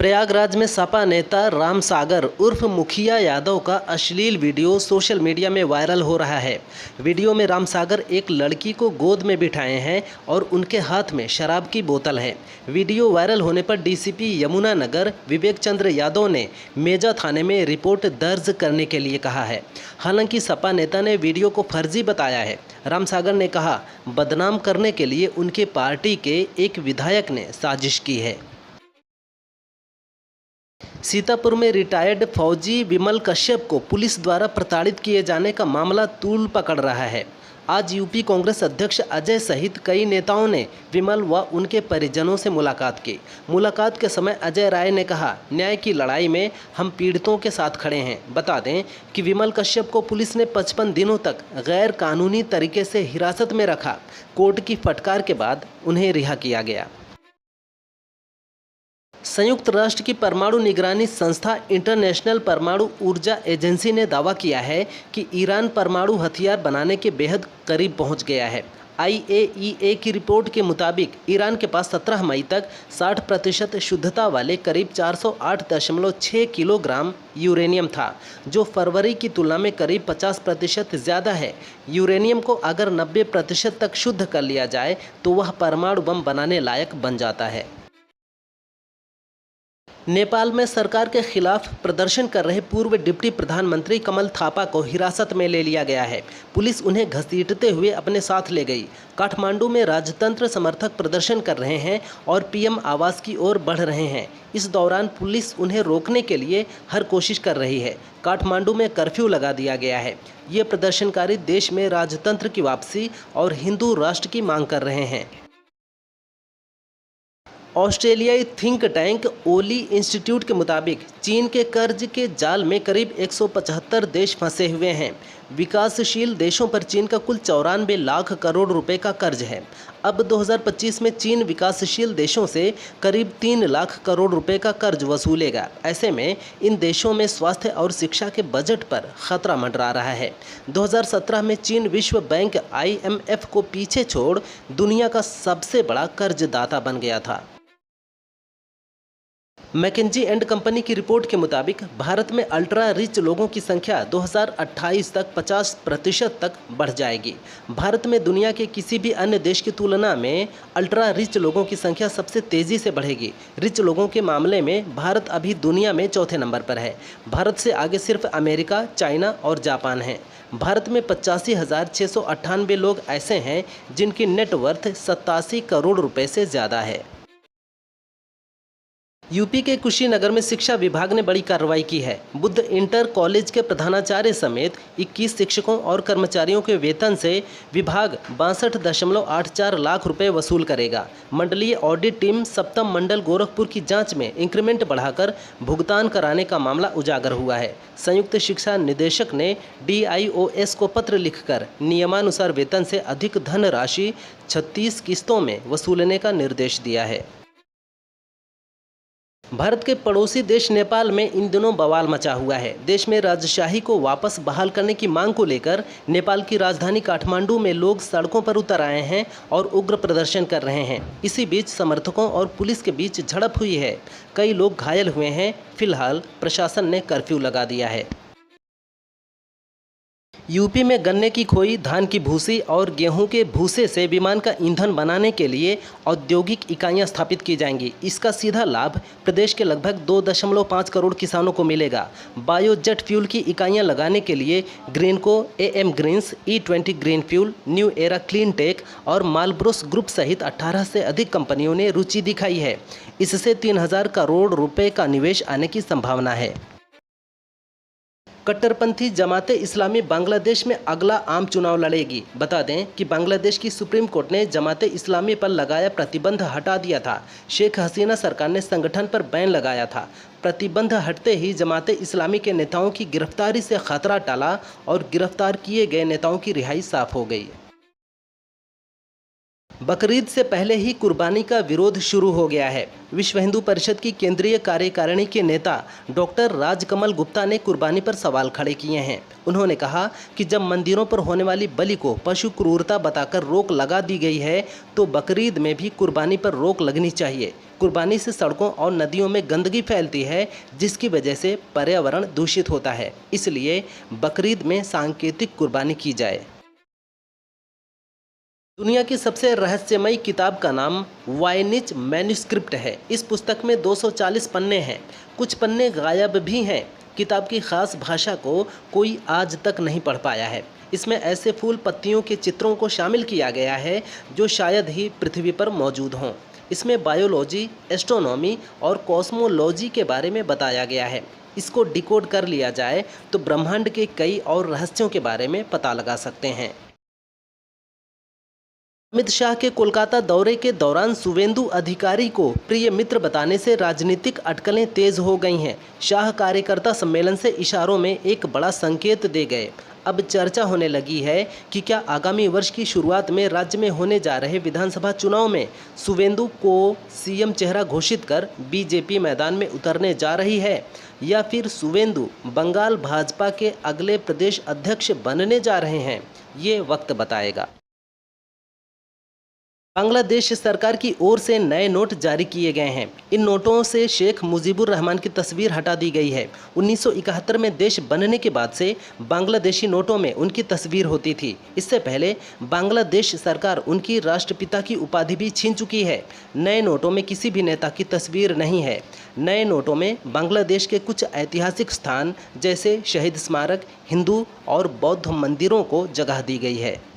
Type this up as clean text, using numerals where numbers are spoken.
प्रयागराज में सपा नेता राम सागर उर्फ मुखिया यादव का अश्लील वीडियो सोशल मीडिया में वायरल हो रहा है। वीडियो में राम सागर एक लड़की को गोद में बिठाए हैं और उनके हाथ में शराब की बोतल है। वीडियो वायरल होने पर डीसीपी यमुनानगर विवेक चंद्र यादव ने मेजा थाने में रिपोर्ट दर्ज करने के लिए कहा है। हालांकि सपा नेता ने वीडियो को फर्जी बताया है। राम सागर ने कहा, बदनाम करने के लिए उनके पार्टी के एक विधायक ने साजिश की है। सीतापुर में रिटायर्ड फौजी विमल कश्यप को पुलिस द्वारा प्रताड़ित किए जाने का मामला तूल पकड़ रहा है। आज यूपी कांग्रेस अध्यक्ष अजय सहित कई नेताओं ने विमल व उनके परिजनों से मुलाकात की। मुलाकात के समय अजय राय ने कहा, न्याय की लड़ाई में हम पीड़ितों के साथ खड़े हैं। बता दें कि विमल कश्यप को पुलिस ने 55 दिनों तक गैर कानूनी तरीके से हिरासत में रखा। कोर्ट की फटकार के बाद उन्हें रिहा किया गया। संयुक्त राष्ट्र की परमाणु निगरानी संस्था इंटरनेशनल परमाणु ऊर्जा एजेंसी ने दावा किया है कि ईरान परमाणु हथियार बनाने के बेहद करीब पहुंच गया है। IAEA की रिपोर्ट के मुताबिक ईरान के पास 17 मई तक 60% शुद्धता वाले करीब 408.6 किलोग्राम यूरेनियम था, जो फरवरी की तुलना में करीब 50% ज़्यादा है। यूरेनियम को अगर 90% तक शुद्ध कर लिया जाए तो वह परमाणु बम बनाने लायक बन जाता है। नेपाल में सरकार के खिलाफ प्रदर्शन कर रहे पूर्व डिप्टी प्रधानमंत्री कमल थापा को हिरासत में ले लिया गया है। पुलिस उन्हें घसीटते हुए अपने साथ ले गई। काठमांडू में राजतंत्र समर्थक प्रदर्शन कर रहे हैं और पीएम आवास की ओर बढ़ रहे हैं। इस दौरान पुलिस उन्हें रोकने के लिए हर कोशिश कर रही है। काठमांडू में कर्फ्यू लगा दिया गया है। ये प्रदर्शनकारी देश में राजतंत्र की वापसी और हिंदू राष्ट्र की मांग कर रहे हैं। ऑस्ट्रेलियाई थिंक टैंक ओली इंस्टीट्यूट के मुताबिक चीन के कर्ज के जाल में करीब 175 देश फंसे हुए हैं। विकासशील देशों पर चीन का कुल 94 लाख करोड़ रुपए का कर्ज है। अब 2025 में चीन विकासशील देशों से करीब 3 लाख करोड़ रुपए का कर्ज वसूलेगा। ऐसे में इन देशों में स्वास्थ्य और शिक्षा के बजट पर खतरा मंडरा रहा है। 2017 में चीन विश्व बैंक IMF को पीछे छोड़ दुनिया का सबसे बड़ा कर्जदाता बन गया था। मैकेंजी एंड कंपनी की रिपोर्ट के मुताबिक भारत में अल्ट्रा रिच लोगों की संख्या 2028 तक 50% तक बढ़ जाएगी। भारत में दुनिया के किसी भी अन्य देश की तुलना में अल्ट्रा रिच लोगों की संख्या सबसे तेज़ी से बढ़ेगी। रिच लोगों के मामले में भारत अभी दुनिया में चौथे नंबर पर है। भारत से आगे सिर्फ अमेरिका, चाइना और जापान हैं। भारत में 85,698 लोग ऐसे हैं जिनकी नेटवर्थ 87 करोड़ रुपए से ज़्यादा है। यूपी के कुशीनगर में शिक्षा विभाग ने बड़ी कार्रवाई की है। बुद्ध इंटर कॉलेज के प्रधानाचार्य समेत 21 शिक्षकों और कर्मचारियों के वेतन से विभाग 62.84 लाख रुपए वसूल करेगा। मंडलीय ऑडिट टीम सप्तम मंडल गोरखपुर की जांच में इंक्रीमेंट बढ़ाकर भुगतान कराने का मामला उजागर हुआ है। संयुक्त शिक्षा निदेशक ने DIOS को पत्र लिखकर नियमानुसार वेतन से अधिक धनराशि 36 किस्तों में वसूलने का निर्देश दिया है। भारत के पड़ोसी देश नेपाल में इन दिनों बवाल मचा हुआ है। देश में राजशाही को वापस बहाल करने की मांग को लेकर नेपाल की राजधानी काठमांडू में लोग सड़कों पर उतर आए हैं और उग्र प्रदर्शन कर रहे हैं। इसी बीच समर्थकों और पुलिस के बीच झड़प हुई है। कई लोग घायल हुए हैं। फिलहाल प्रशासन ने कर्फ्यू लगा दिया है। यूपी में गन्ने की खोई, धान की भूसी और गेहूं के भूसे से विमान का ईंधन बनाने के लिए औद्योगिक इकाइयां स्थापित की जाएंगी। इसका सीधा लाभ प्रदेश के लगभग 2.5 करोड़ किसानों को मिलेगा। बायोजेट फ्यूल की इकाइयां लगाने के लिए Greenko, AM Greens, E20 green fuel, new era clean tech और मालब्रोस ग्रुप सहित 18 से अधिक कंपनियों ने रुचि दिखाई है। इससे 3000 करोड़ रुपये का निवेश आने की संभावना है। कट्टरपंथी जमाते इस्लामी बांग्लादेश में अगला आम चुनाव लड़ेगी। बता दें कि बांग्लादेश की सुप्रीम कोर्ट ने जमाते इस्लामी पर लगाया प्रतिबंध हटा दिया था। शेख हसीना सरकार ने संगठन पर बैन लगाया था। प्रतिबंध हटते ही जमाते इस्लामी के नेताओं की गिरफ्तारी से खतरा टला और गिरफ्तार किए गए नेताओं की रिहाई साफ हो गई। बकरीद से पहले ही कुर्बानी का विरोध शुरू हो गया है। विश्व हिंदू परिषद की केंद्रीय कार्यकारिणी के नेता डॉक्टर राजकमल गुप्ता ने कुर्बानी पर सवाल खड़े किए हैं। उन्होंने कहा कि जब मंदिरों पर होने वाली बलि को पशु क्रूरता बताकर रोक लगा दी गई है, तो बकरीद में भी कुर्बानी पर रोक लगनी चाहिए। कुर्बानी से सड़कों और नदियों में गंदगी फैलती है, जिसकी वजह से पर्यावरण दूषित होता है। इसलिए बकरीद में सांकेतिक कुर्बानी की जाए। दुनिया की सबसे रहस्यमयी किताब का नाम वायनिच मैन्युस्क्रिप्ट है। इस पुस्तक में 240 पन्ने हैं। कुछ पन्ने गायब भी हैं। किताब की खास भाषा को कोई आज तक नहीं पढ़ पाया है। इसमें ऐसे फूल पत्तियों के चित्रों को शामिल किया गया है जो शायद ही पृथ्वी पर मौजूद हों। इसमें बायोलॉजी, एस्ट्रोनॉमी और कॉस्मोलॉजी के बारे में बताया गया है। इसको डिकोड कर लिया जाए तो ब्रह्मांड के कई और रहस्यों के बारे में पता लगा सकते हैं। अमित शाह के कोलकाता दौरे के दौरान शुवेंदु अधिकारी को प्रिय मित्र बताने से राजनीतिक अटकलें तेज हो गई हैं। शाह कार्यकर्ता सम्मेलन से इशारों में एक बड़ा संकेत दे गए। अब चर्चा होने लगी है कि क्या आगामी वर्ष की शुरुआत में राज्य में होने जा रहे विधानसभा चुनाव में शुवेंदु को सीएम चेहरा घोषित कर बीजेपी मैदान में उतरने जा रही है, या फिर शुवेंदु बंगाल भाजपा के अगले प्रदेश अध्यक्ष बनने जा रहे हैं। ये वक्त बताएगा। बांग्लादेश सरकार की ओर से नए नोट जारी किए गए हैं। इन नोटों से शेख मुजीबुर रहमान की तस्वीर हटा दी गई है। 1971 में देश बनने के बाद से बांग्लादेशी नोटों में उनकी तस्वीर होती थी। इससे पहले बांग्लादेश सरकार उनकी राष्ट्रपिता की उपाधि भी छीन चुकी है। नए नोटों में किसी भी नेता की तस्वीर नहीं है। नए नोटों में बांग्लादेश के कुछ ऐतिहासिक स्थान जैसे शहीद स्मारक, हिंदू और बौद्ध मंदिरों को जगह दी गई है।